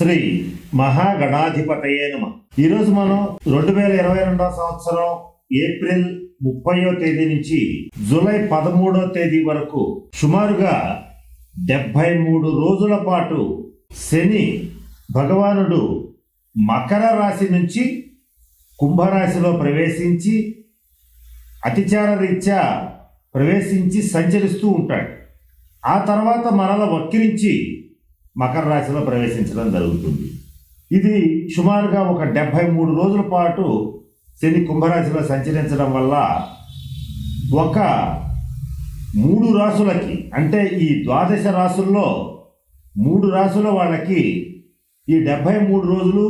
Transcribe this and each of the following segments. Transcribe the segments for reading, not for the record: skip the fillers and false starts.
శ్రీ మహాగణాధిపతయే నమః. ఈరోజు మనం 2022 సంవత్సరం ఏప్రిల్ 30వ తేదీ నుంచి జూలై 13వ తేదీ వరకు సుమారుగా 73 రోజుల పాటు శని భగవానుడు మకర రాశి నుంచి కుంభరాశిలో ప్రవేశించి అతిచార రీత్యా ప్రవేశించి సంచరిస్తూ ఉంటాడు. ఆ తర్వాత మరల వక్రించి మకర రాశిలో ప్రవేశించడం జరుగుతుంది. ఇది సుమారుగా ఒక 73 రోజుల పాటు శని కుంభరాశిలో సంచరించడం వల్ల ఒక 3 రాశులకి, అంటే ఈ ద్వాదశ రాశుల్లో 3 రాశుల వాళ్ళకి ఈ 73 రోజులు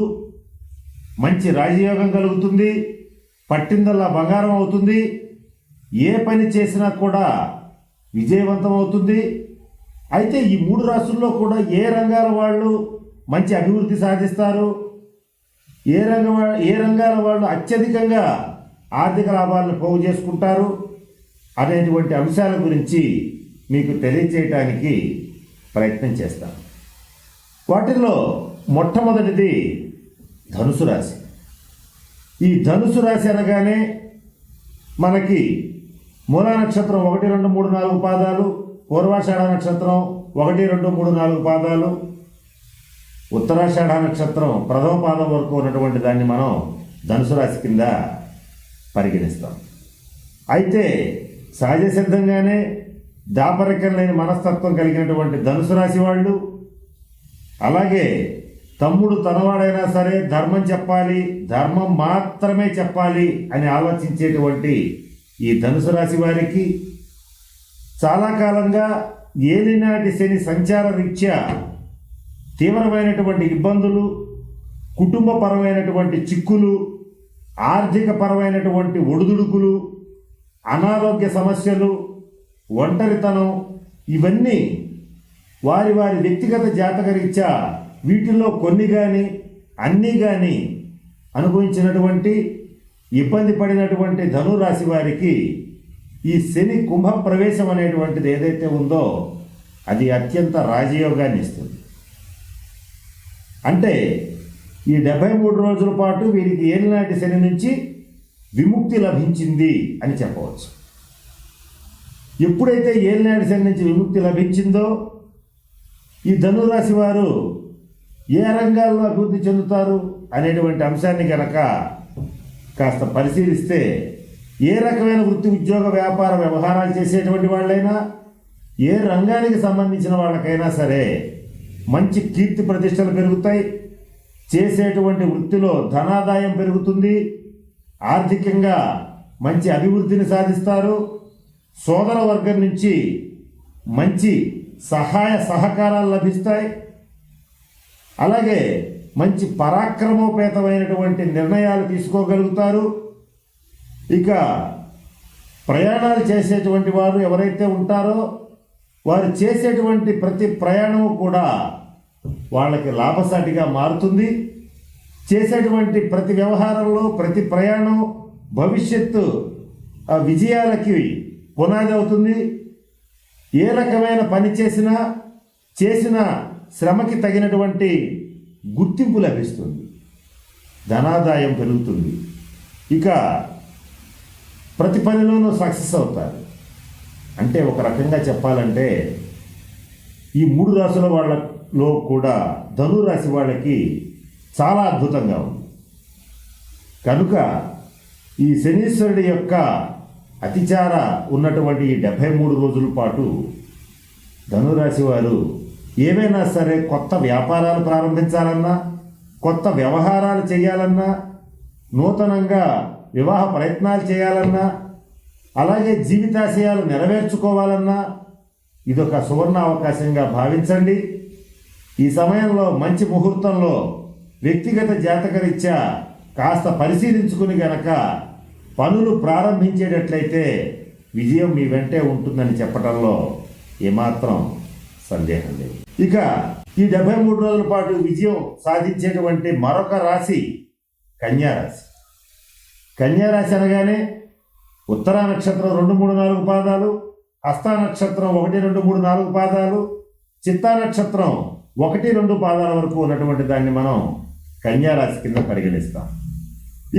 మంచి రాజయోగం కలుగుతుంది. పట్టిందల్లా బంగారం అవుతుంది. ఏ పని చేసినా కూడా విజయవంతం అవుతుంది. అయితే ఈ 3 రాశుల్లో కూడా ఏ రంగాల వాళ్ళు మంచి అభివృద్ధి సాధిస్తారు, ఏ రంగాల వాళ్ళు అత్యధికంగా ఆర్థిక లాభాలను పోగు చేసుకుంటారు అనేటువంటి అంశాల గురించి మీకు తెలియజేయడానికి ప్రయత్నం చేస్తాను. వాటిల్లో మొట్టమొదటిది ధనుసు రాశి. ఈ ధనుసు రాశి అనగానే మనకి మూలా నక్షత్రం 1, 2, 3, 4 పాదాలు, పూర్వాషాఢ నక్షత్రం 1, 2, 3, 4 పాదాలు, ఉత్తరాషాఢ నక్షత్రం ప్రథమ పాదం వరకు ఉన్నటువంటి దాన్ని మనం ధనుసు రాశి కింద పరిగణిస్తాం. అయితే సహజ సిద్ధంగానే దాపరికం లేని మనస్తత్వం కలిగినటువంటి ధనుసు రాశి వాళ్ళు, అలాగే తమ్ముడు తనవాడైనా సరే ధర్మం చెప్పాలి, ధర్మం మాత్రమే చెప్పాలి అని ఆలోచించేటువంటి ఈ ధనుసు రాశి వారికి చాలా కాలంగా ఏలినాటి శని సంచార రీత్యా తీవ్రమైనటువంటి ఇబ్బందులు, కుటుంబపరమైనటువంటి చిక్కులు, ఆర్థిక పరమైనటువంటి ఒడిదుడుకులు, అనారోగ్య సమస్యలు, ఒంటరితనం, ఇవన్నీ వారి వారి వ్యక్తిగత జాతక రీత్యా వీటిల్లో కొన్ని కానీ అన్నీ కానీ అనుభవించినటువంటి ఇబ్బంది పడినటువంటి ధనురాశి వారికి ఈ శని కుంభ ప్రవేశం అనేటువంటిది ఏదైతే ఉందో అది అత్యంత రాజయోగాన్ని ఇస్తుంది. అంటే ఈ 73 రోజుల పాటు వీరికి ఏలినాటి శని నుంచి విముక్తి లభించింది అని చెప్పవచ్చు. ఎప్పుడైతే ఏలినాటి శని నుంచి విముక్తి లభించిందో ఈ ధనురాశి వారు ఏ రంగాల్లో అభివృద్ధి చెందుతారు అనేటువంటి అంశాన్ని కనుక కాస్త పరిశీలిస్తే, ఏ రకమైన వృత్తి ఉద్యోగ వ్యాపార వ్యవహారాలు చేసేటువంటి వాళ్ళైనా, ఏ రంగానికి సంబంధించిన వాళ్ళకైనా సరే మంచి కీర్తి ప్రతిష్టలు పెరుగుతాయి. చేసేటువంటి వృత్తిలో ధనాదాయం పెరుగుతుంది. ఆర్థికంగా మంచి అభివృద్ధిని సాధిస్తారు. సోదర వర్గం నుంచి మంచి సహాయ సహకారాలు లభిస్తాయి. అలాగే మంచి పరాక్రమోపేతమైనటువంటి నిర్ణయాలు తీసుకోగలుగుతారు. ఇక ప్రయాణాలు చేసేటువంటి వారు ఎవరైతే ఉంటారో వారు చేసేటువంటి ప్రతి ప్రయాణము కూడా వాళ్ళకి లాభసాటిగా మారుతుంది. చేసేటువంటి ప్రతి వ్యవహారంలో ప్రతి ప్రయాణం భవిష్యత్తు విజయాలకి పునాది అవుతుంది. ఏ రకమైన పని చేసినా చేసిన శ్రమకి తగినటువంటి గుర్తింపు లభిస్తుంది. ధనాదాయం పెరుగుతుంది. ఇక ప్రతి పనిలోనూ సక్సెస్ అవుతారు. అంటే ఒక రకంగా చెప్పాలంటే ఈ 3 రాశుల వాళ్ళలో కూడా ధనురాశి వాళ్ళకి చాలా అద్భుతంగా ఉంది. కనుక ఈ శనీశ్వరుడి యొక్క అతిచార ఉన్నటువంటి ఈ 73 రోజుల పాటు ధనురాశి వారు ఏవైనా సరే కొత్త వ్యాపారాలు ప్రారంభించాలన్నా, కొత్త వ్యవహారాలు చేయాలన్నా, నూతనంగా వివాహ ప్రయత్నాలు చేయాలన్నా, అలాగే జీవితాశయాలు నెరవేర్చుకోవాలన్నా ఇదొక సువర్ణ అవకాశంగా భావించండి. ఈ సమయంలో మంచి ముహూర్తంలో వ్యక్తిగత జాతకరీత్యా కాస్త పరిశీలించుకుని గనక పనులు ప్రారంభించేటట్లయితే విజయం మీ వెంటే ఉంటుందని చెప్పడంలో ఏమాత్రం సందేహం లేదు. ఇక ఈ 73 రోజుల పాటు విజయం సాధించేటువంటి మరొక రాశి కన్యారాశి. కన్యారాశి అనగానే ఉత్తరా నక్షత్రం 2, 3, 4 పాదాలు, హస్త నక్షత్రం 1, 2, 3, 4 పాదాలు, చిత్తా నక్షత్రం 1-2 పాదాల వరకు ఉన్నటువంటి దాన్ని మనం కన్యారాశి కింద పరిగణిస్తాం.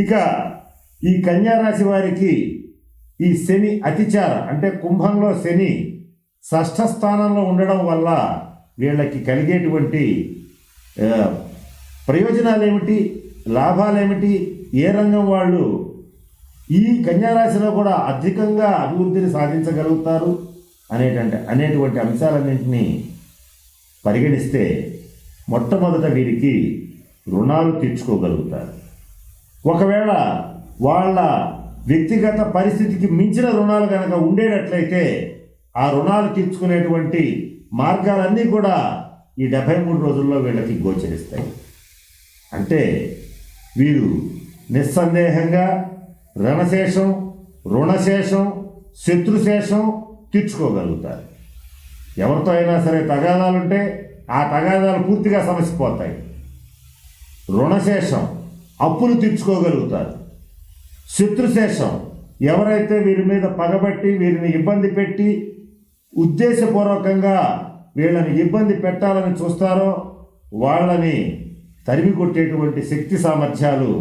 ఇక ఈ కన్యారాశి వారికి ఈ శని అతిచార అంటే కుంభంలో శని షష్ఠ స్థానంలో ఉండడం వల్ల వీళ్ళకి కలిగేటువంటి ప్రయోజనాలు ఏమిటి, లాభాలు ఏమిటి, ఏ రంగం వాళ్ళు ఈ కన్యారాశిలో కూడా అధికంగా అభివృద్ధిని సాధించగలుగుతారు అనేటువంటి అంశాలన్నింటినీ పరిగణిస్తే మొట్టమొదట వీరికి రుణాలు తీర్చుకోగలుగుతారు. ఒకవేళ వాళ్ళ వ్యక్తిగత పరిస్థితికి మించిన రుణాలు కనుక ఉండేటట్లయితే ఆ రుణాలు తీర్చుకునేటువంటి మార్గాలన్నీ కూడా ఈ 73 రోజుల్లో వీళ్ళకి గోచరిస్తాయి. అంటే వీరు నిస్సందేహంగా రణశేషం, రుణశేషం, శత్రుశేషం తీర్చుకోగలుగుతారు. ఎవరితో అయినా సరే తగాదాలుంటే ఆ తగాదాలు పూర్తిగా సమసిపోతాయి. రుణశేషం అప్పులు తీర్చుకోగలుగుతారు. శత్రుశేషం ఎవరైతే వీరి మీద పగబట్టి వీరిని ఇబ్బంది పెట్టి ఉద్దేశపూర్వకంగా వీళ్ళని ఇబ్బంది పెట్టాలని చూస్తారో వాళ్ళని తరిమి కొట్టేటువంటి శక్తి సామర్థ్యాలు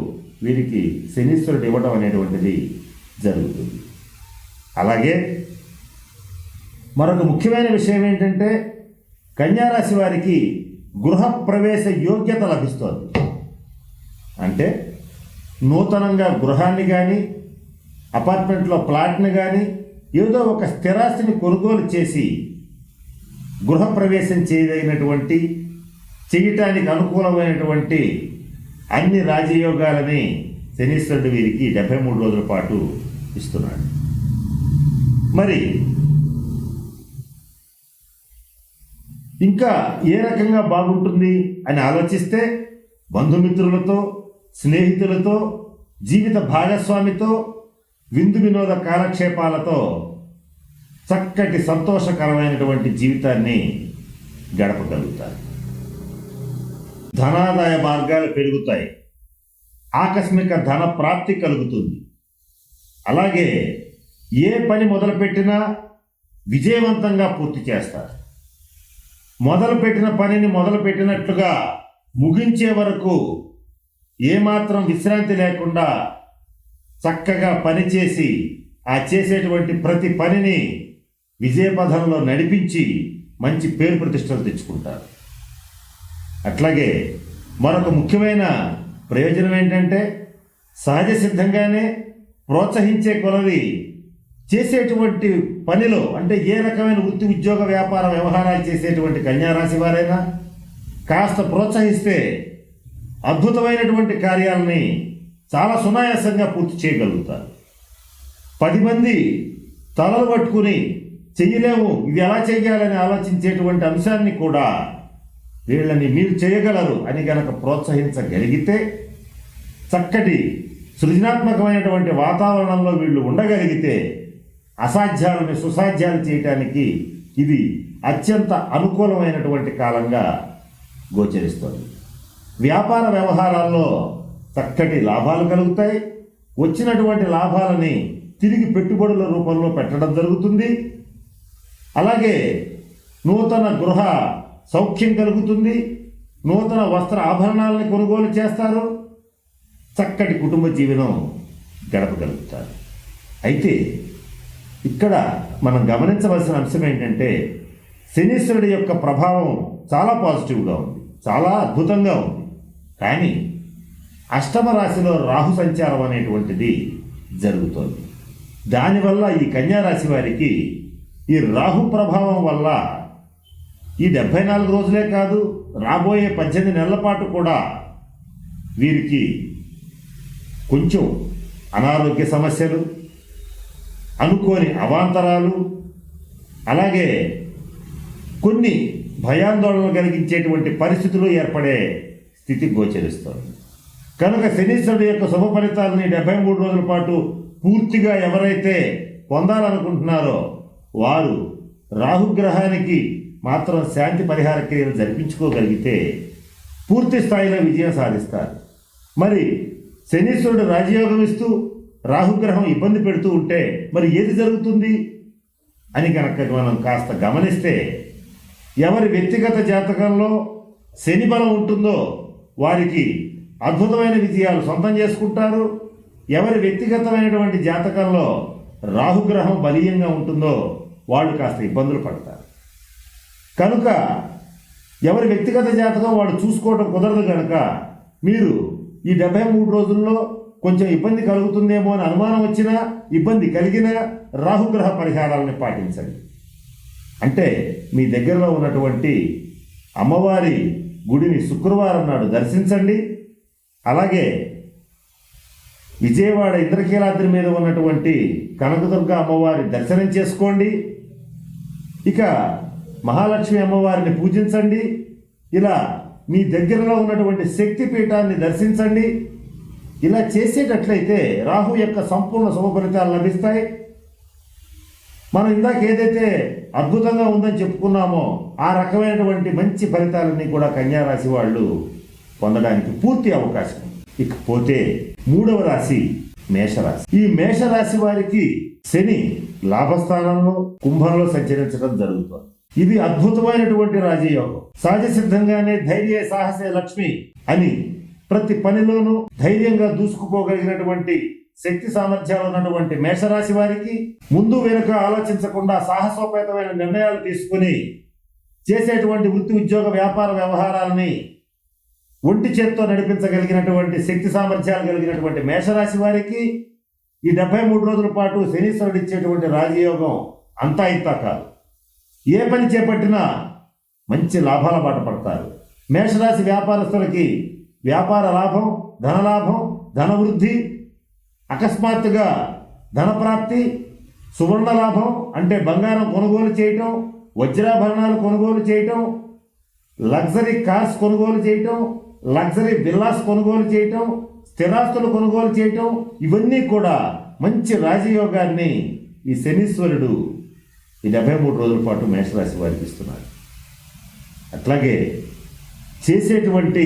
వీరికి శనీశ్వరుడు ఇవ్వడం అనేటువంటిది జరుగుతుంది. అలాగే మరొక ముఖ్యమైన విషయం ఏంటంటే కన్యారాశి వారికి గృహప్రవేశ యోగ్యత లభిస్తుంది. అంటే నూతనంగా గృహాన్ని కానీ అపార్ట్మెంట్లో ప్లాట్ని కానీ ఏదో ఒక స్థిరాస్తిని కొనుగోలు చేసి గృహప్రవేశం చేయటానికి అనుకూలమైనటువంటి అన్ని రాజయోగాలని శనీశ్వరుడు వీరికి 73 రోజుల పాటు ఇస్తున్నాడు. మరి ఇంకా ఏ రకంగా బాగుంటుంది అని ఆలోచిస్తే బంధుమిత్రులతో, స్నేహితులతో, జీవిత భాగస్వామితో, విందు వినోద కాలక్షేపాలతో చక్కటి సంతోషకరమైనటువంటి జీవితాన్ని గడపగలుగుతారు. ధనాదాయ మార్గాలు పెరుగుతాయి. ఆకస్మిక ధన ప్రాప్తి కలుగుతుంది. అలాగే ఏ పని మొదలుపెట్టినా విజయవంతంగా పూర్తి చేస్తారు. మొదలుపెట్టిన పనిని మొదలుపెట్టినట్లుగా ముగించే వరకు ఏమాత్రం విశ్రాంతి లేకుండా చక్కగా పనిచేసి ఆ చేసేటువంటి ప్రతి పనిని విజయపథంలో నడిపించి మంచి పేరు ప్రతిష్టలు తెచ్చుకుంటారు. అట్లాగే మరొక ముఖ్యమైన ప్రయోజనం ఏంటంటే సహజ సిద్ధంగానే ప్రోత్సహించే కొలది చేసేటువంటి పనిలో అంటే ఏ రకమైన వృత్తి, ఉద్యోగ, వ్యాపార వ్యవహారాలు చేసేటువంటి కన్యారాశి వారైనా కాస్త ప్రోత్సహిస్తే అద్భుతమైనటువంటి కార్యాలని చాలా సునాయాసంగా పూర్తి చేయగలుగుతారు. 10 మంది తలలు పట్టుకుని చెయ్యలేము, ఇది ఎలా చేయాలని ఆలోచించేటువంటి అంశాన్ని కూడా వీళ్ళని మీరు చేయగలరు అని గనక ప్రోత్సహించగలిగితే చక్కటి సృజనాత్మకమైనటువంటి వాతావరణంలో వీళ్ళు ఉండగలిగితే అసాధ్యాలను సుసాధ్యాలు చేయటానికి ఇది అత్యంత అనుకూలమైనటువంటి కాలంగా గోచరిస్తుంది. వ్యాపార వ్యవహారాల్లో చక్కటి లాభాలు కలుగుతాయి. వచ్చినటువంటి లాభాలని తిరిగి పెట్టుబడుల రూపంలో పెట్టడం జరుగుతుంది. అలాగే నూతన గృహ సౌఖ్యం కలుగుతుంది. నూతన వస్త్ర ఆభరణాలని కొనుగోలు చేస్తారు. చక్కటి కుటుంబ జీవనం గడపగలుగుతారు. అయితే ఇక్కడ మనం గమనించవలసిన అంశం ఏంటంటే శనీశ్వరుడి యొక్క ప్రభావం చాలా పాజిటివ్గా ఉంది, చాలా అద్భుతంగా ఉంది. కానీ అష్టమ రాశిలో రాహు సంచారం అనేటువంటిది జరుగుతోంది. దానివల్ల ఈ కన్యారాశి వారికి ఈ రాహు ప్రభావం వల్ల ఈ 74 రోజులే కాదు, రాబోయే 18 నెలల పాటు కూడా వీరికి కొంచెం అనారోగ్య సమస్యలు, అనుకోని అవాంతరాలు, అలాగే కొన్ని భయాందోళనలు కలిగించేటువంటి పరిస్థితులు ఏర్పడే స్థితి గోచరిస్తుంది. కనుక శనీశ్వరుడు యొక్క శుభ ఫలితాలని 73 రోజుల పాటు పూర్తిగా ఎవరైతే పొందాలనుకుంటున్నారో వారు రాహుగ్రహానికి మాత్రం శాంతి పరిహార క్రియలు జరిపించుకోగలిగితే పూర్తి స్థాయిలో విజయం సాధిస్తారు. మరి శనీశ్వరుడు రాజయోగం ఇస్తూ రాహుగ్రహం ఇబ్బంది పెడుతూ ఉంటే మరి ఏది జరుగుతుంది అని కనుక మనం కాస్త గమనిస్తే ఎవరి వ్యక్తిగత జాతకంలో శని బలం ఉంటుందో వారికి అద్భుతమైన విజయాలు సొంతం చేసుకుంటారు. ఎవరి వ్యక్తిగతమైనటువంటి జాతకంలో రాహుగ్రహం బలీయంగా ఉంటుందో వాళ్ళు కాస్త ఇబ్బందులు పడతారు. కనుక ఎవరి వ్యక్తిగత జాతకం వాడు చూసుకోవడం కుదరదు కనుక మీరు ఈ 73 రోజుల్లో కొంచెం ఇబ్బంది కలుగుతుందేమో అని అనుమానం వచ్చినా, ఇబ్బంది కలిగినా రాహుగ్రహ పరిహారాలను పాటించండి. అంటే మీ దగ్గరలో ఉన్నటువంటి అమ్మవారి గుడిని శుక్రవారం నాడు దర్శించండి. అలాగే విజయవాడ ఇంద్రకీలాద్రి మీద ఉన్నటువంటి కనకదుర్గ అమ్మవారి దర్శనం చేసుకోండి. ఇక మహాలక్ష్మి అమ్మవారిని పూజించండి. ఇలా మీ దగ్గరలో ఉన్నటువంటి శక్తి పీఠాన్ని దర్శించండి. ఇలా చేసేటట్లయితే రాహు యొక్క సంపూర్ణ శుభ ఫలితాలు లభిస్తాయి. మనం ఇందాక ఏదైతే అద్భుతంగా ఉందని చెప్పుకున్నామో ఆ రకమైనటువంటి మంచి ఫలితాలన్నీ కూడా కన్యా రాశి వాళ్ళు పొందడానికి పూర్తి అవకాశం ఉంది. ఇకపోతే 3వ రాశి మేషరాశి. ఈ మేషరాశి వారికి శని లాభస్థానంలో కుంభంలో సంచరించడం జరుగుతుంది. ఇది అద్భుతమైనటువంటి రాజయోగం. సహజ సిద్ధంగానే ధైర్య సాహసే లక్ష్మి అని ప్రతి పనిలోనూ ధైర్యంగా దూసుకుపోగలిగినటువంటి శక్తి సామర్థ్యాలు ఉన్నటువంటి మేషరాశి వారికి ముందు వెనుక ఆలోచించకుండా సాహసోపేతమైన నిర్ణయాలు తీసుకుని చేసేటువంటి వృత్తి ఉద్యోగ వ్యాపార వ్యవహారాలని ఒంటి చేత్తో నడిపించగలిగినటువంటి శక్తి సామర్థ్యాలు కలిగినటువంటి మేషరాశి వారికి ఈ 73 రోజుల పాటు శనీశ్వరుడు ఇచ్చేటువంటి రాజయోగం అంతా ఇంతా కాదు. ఏ పని చేపట్టినా మంచి లాభాల బాట పడతారు. మేషరాశి వ్యాపారస్తులకి వ్యాపార లాభం, ధనలాభం, ధనవృద్ధి, అకస్మాత్తుగా ధనప్రాప్తి, సువర్ణ లాభం అంటే బంగారం కొనుగోలు చేయటం, వజ్రాభరణాలు కొనుగోలు చేయటం, లగ్జరీ కార్స్ కొనుగోలు చేయటం, లగ్జరీ విల్లాస్ కొనుగోలు చేయటం, స్థిరాస్తులు కొనుగోలు చేయటం, ఇవన్నీ కూడా మంచి రాజయోగాన్ని ఈ శనీశ్వరుడు ఈ 73 రోజుల పాటు మేషరాశి వారికి ఇస్తున్నారు. అట్లాగే చేసేటువంటి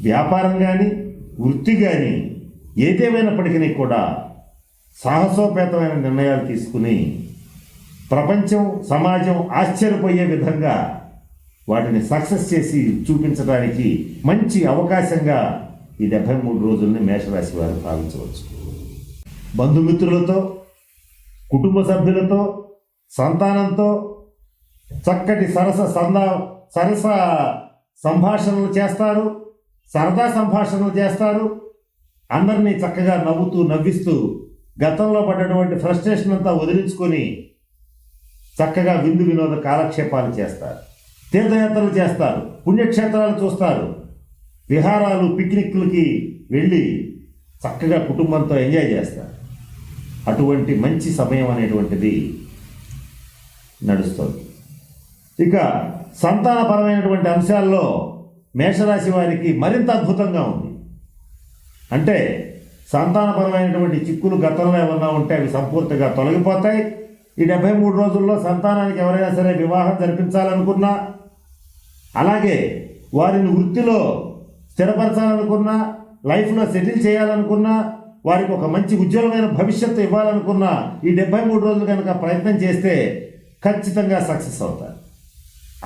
వ్యాపారం కానీ వృత్తి కానీ ఏదేమైనప్పటికీ కూడా సాహసోపేతమైన నిర్ణయాలు తీసుకుని ప్రపంచం సమాజం ఆశ్చర్యపోయే విధంగా వాటిని సక్సెస్ చేసి చూపించడానికి మంచి అవకాశంగా ఈ 73 రోజుల్ని మేషరాశి వారు భావించవచ్చు. బంధుమిత్రులతో, కుటుంబ సభ్యులతో, సంతానంతో చక్కటి సరస సంభాషణలు చేస్తారు, సరదా సంభాషణలు చేస్తారు. అందరినీ చక్కగా నవ్విస్తూ గతంలో పడ్డటువంటి ఫ్రస్ట్రేషన్ అంతా వదిలించుకొని చక్కగా విందు వినోద కాలక్షేపాలు చేస్తారు. తీర్థయాత్రలు చేస్తారు, పుణ్యక్షేత్రాలు చూస్తారు, విహారాలు పిక్నిక్లకి వెళ్ళి చక్కగా కుటుంబంతో ఎంజాయ్ చేస్తారు. అటువంటి మంచి సమయం అనేటువంటిది నడుస్తుంది. ఇక సంతానపరమైనటువంటి అంశాల్లో మేషరాశి వారికి మరింత అద్భుతంగా ఉంది. అంటే సంతానపరమైనటువంటి చిక్కులు గతంలో ఏమన్నా ఉంటే అవి సంపూర్తిగా తొలగిపోతాయి. ఈ 73 రోజుల్లో సంతానానికి ఎవరైనా సరే వివాహం జరిపించాలనుకున్నా, అలాగే వారిని వృత్తిలో స్థిరపరచాలనుకున్నా, లైఫ్లో సెటిల్ చేయాలనుకున్నా, వారికి ఒక మంచి ఉజ్వలమైన భవిష్యత్తు ఇవ్వాలనుకున్నా ఈ 73 రోజులు కనుక ప్రయత్నం చేస్తే ఖచ్చితంగా సక్సెస్ అవుతారు.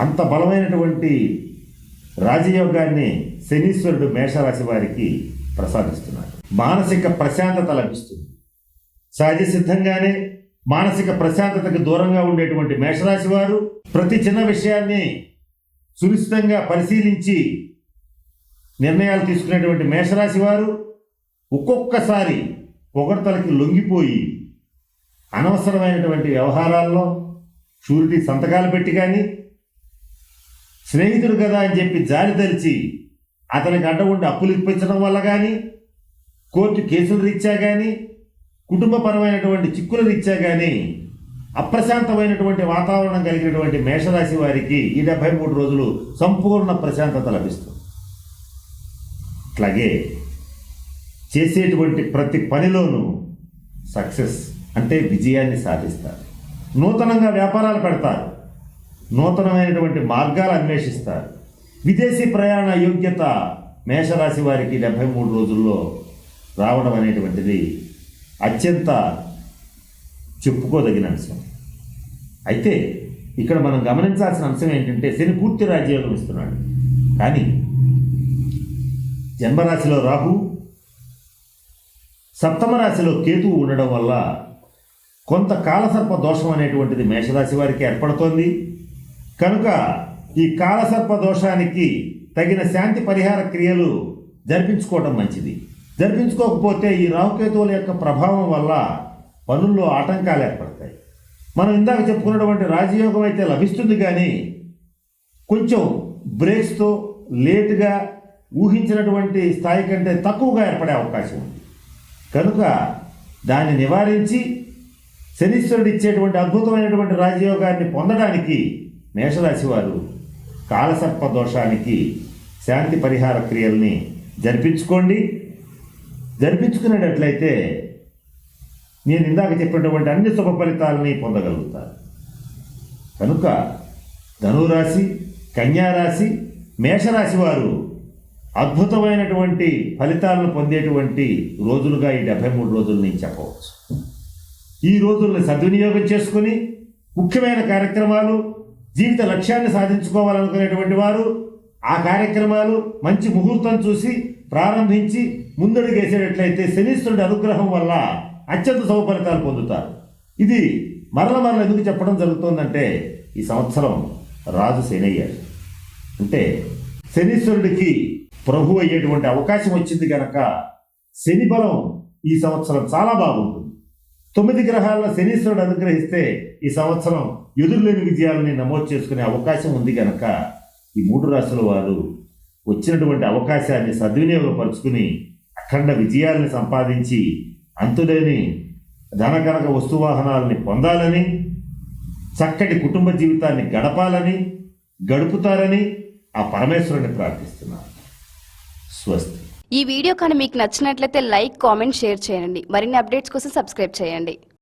అంత బలమైనటువంటి రాజయోగాన్ని శనీశ్వరుడు మేషరాశి వారికి ప్రసాదిస్తున్నాడు. మానసిక ప్రశాంతత లభిస్తుంది. సహజ సిద్ధంగానే మానసిక ప్రశాంతతకు దూరంగా ఉండేటువంటి మేషరాశి వారు ప్రతి చిన్న విషయాన్ని సునిశ్చితంగా పరిశీలించి నిర్ణయాలు తీసుకునేటువంటి మేషరాశి వారు ఒక్కొక్కసారి పొగడ్తలకి లొంగిపోయి అనవసరమైనటువంటి వ్యవహారాల్లో షూరిటీ సంతకాలు పెట్టి కానీ, స్నేహితుడు కదా అని చెప్పి జారి తలిచి అతనికి అడ్డ ఉండి అప్పులు ఇప్పించడం వల్ల కానీ, కోర్టు కేసులు రీత్యా కానీ, కుటుంబపరమైనటువంటి చిక్కుల రీత్యా కానీ అప్రశాంతమైనటువంటి వాతావరణం కలిగినటువంటి మేషరాశి వారికి ఈ 73 రోజులు సంపూర్ణ ప్రశాంతత లభిస్తుంది. అట్లాగే చేసేటువంటి ప్రతి పనిలోనూ సక్సెస్ అంటే విజయాన్ని సాధిస్తారు. నూతనంగా వ్యాపారాలు పెడతారు, నూతనమైనటువంటి మార్గాలు అన్వేషిస్తారు. విదేశీ ప్రయాణ యోగ్యత మేషరాశి వారికి 73 రోజుల్లో రావడం అనేటువంటిది అత్యంత చెప్పుకోదగిన అంశం. అయితే ఇక్కడ మనం గమనించాల్సిన అంశం ఏంటంటే శని పూర్తి రాజయోగం ఇస్తున్నాడు. కానీ జన్మరాశిలో రాహు, సప్తమ రాశిలో కేతువు ఉండడం వల్ల కొంత కాలసర్ప దోషం అనేటువంటిది మేషరాశి వారికి ఏర్పడుతోంది. కనుక ఈ కాలసర్ప దోషానికి తగిన శాంతి పరిహార క్రియలు జరిపించుకోవడం మంచిది. జరిపించుకోకపోతే ఈ రాహుకేతువుల యొక్క ప్రభావం వల్ల పనుల్లో ఆటంకాలు ఏర్పడతాయి. మనం ఇందాక చెప్పుకున్నటువంటి రాజయోగం అయితే లభిస్తుంది, కానీ కొంచెం బ్రేక్స్తో లేటుగా ఊహించినటువంటి స్థాయి కంటే తక్కువగా ఏర్పడే అవకాశం ఉంది. కనుక దాన్ని నివారించి శనీశ్వరుడు ఇచ్చేటువంటి అద్భుతమైనటువంటి రాజయోగాన్ని పొందడానికి మేషరాశి వారు కాలసర్ప దోషానికి శాంతి పరిహార క్రియల్ని జరిపించుకోండి. జరిపించుకునేటట్లయితే నేను ఇందాక చెప్పినటువంటి అన్ని శుభ ఫలితాలని పొందగలుగుతారు. కనుక ధనురాశి, కన్యారాశి, మేషరాశి వారు అద్భుతమైనటువంటి ఫలితాలను పొందేటువంటి రోజులుగా ఈ 73 రోజుల నుంచి చెప్పవచ్చు. ఈ రోజుల్ని సద్వినియోగం చేసుకుని ముఖ్యమైన కార్యక్రమాలు, జీవిత లక్ష్యాన్ని సాధించుకోవాలనుకునేటువంటి వారు ఆ కార్యక్రమాలు మంచి ముహూర్తం చూసి ప్రారంభించి ముందడుగేసేటట్లయితే శనీశ్వరుడి అనుగ్రహం వల్ల అత్యంత శుభ ఫలితాలు పొందుతారు. ఇది మరల ఎందుకు చెప్పడం జరుగుతోందంటే, ఈ సంవత్సరం రాజు శని అయ్యాడు. అంటే శనీశ్వరుడికి ప్రభు అయ్యేటువంటి అవకాశం వచ్చింది కనుక శని బలం ఈ సంవత్సరం చాలా బాగుంటుంది. 9 గ్రహాల్లో శనీశ్వరుడు అనుగ్రహిస్తే ఈ సంవత్సరం ఎదురులేని విజయాలని నమోదు చేసుకునే అవకాశం ఉంది కనుక ఈ 3 రాశుల వారు వచ్చినటువంటి అవకాశాన్ని సద్వినియోగపరుచుకుని అఖండ విజయాలను సంపాదించి అంతులేని ధనకనక వస్తువాహనాలని పొందాలని, చక్కటి కుటుంబ జీవితాన్ని గడుపుతారని ఆ పరమేశ్వరుని ప్రార్థిస్తున్నారు. స్వస్తి. ఈ వీడియో కానీ మీకు నచ్చినట్లయితే లైక్, కామెంట్, షేర్ చేయండి. మరిన్ని అప్డేట్స్ కోసం సబ్స్క్రైబ్ చేయండి.